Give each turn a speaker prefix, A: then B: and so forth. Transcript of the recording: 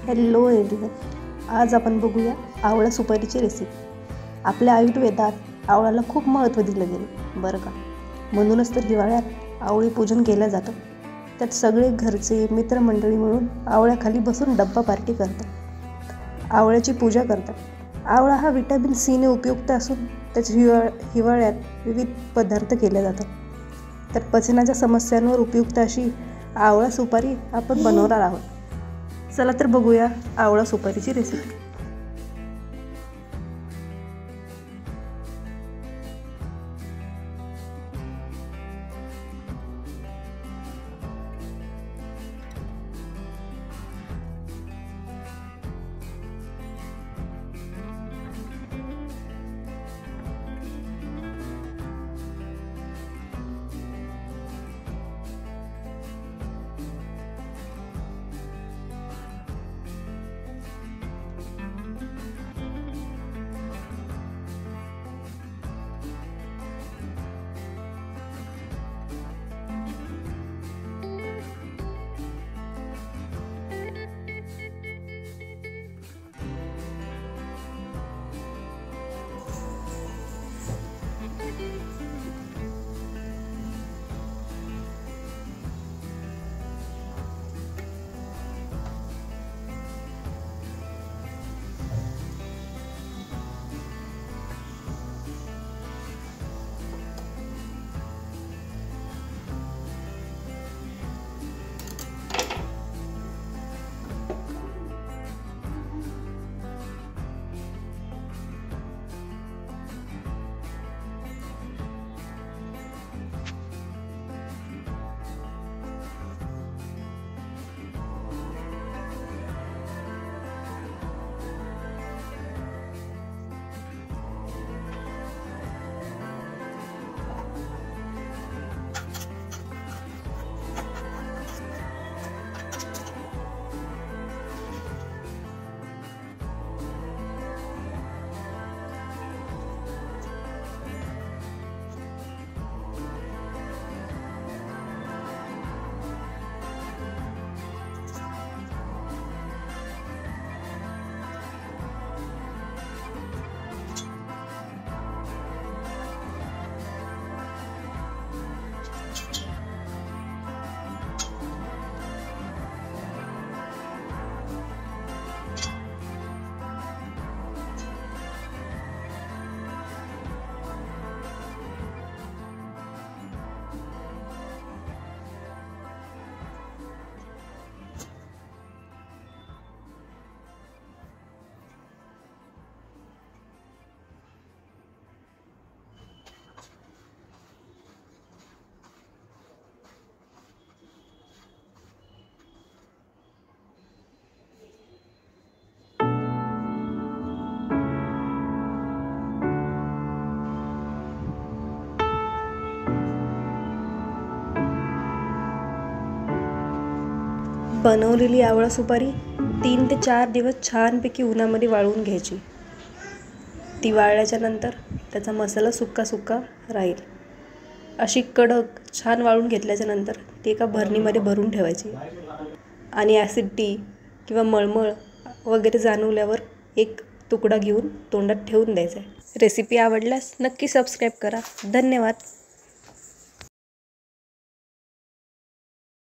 A: Hello everyone, आज आपण बघूया आवळा सुपारीची रेसिपी। आपल्या आयुर्वेदात आवळ्याला खूप महत्त्व दिलं गेलं बरं का। म्हणूनच तर हिवाळ्यात आवळी पूजन केलं जातं। त्यात सगळे घरचे मित्रमंडळी मिळून आवळ्याखाली बसून डब्बा पार्टी करतात, आवळ्याची पूजा करतात। आवळा हा व्हिटॅमिन सीने उपयुक्त असून त्याच्या हिवाळ्यात विविध पदार्थ केले जातात। तर पचनाच्या समस्यांवर उपयुक्त अशी आवळा सुपारी आपण बनवणार आहोत। चला तर बघूया आवळा सुपारीची रेसिपी। बनवलेली आवळा सुपारी 3 ते 4 दिवस छानपैकी उन्हामध्ये वाळवून घ्यायची। ती वाळल्याच्या नंतर त्याचा मसाला सुक्का राहील अशी कडक छान वाळवून घेतल्याच्या नंतर ती एका भरणीमध्ये भरून ठेवायची आणि ॲसिडिटी किंवा मळमळ वगैरे जाणवल्यावर एक तुकडा घेऊन तोंडात ठेवून द्यायचा। रेसिपी आवडल्यास नक्की सबस्क्राईब करा। धन्यवाद।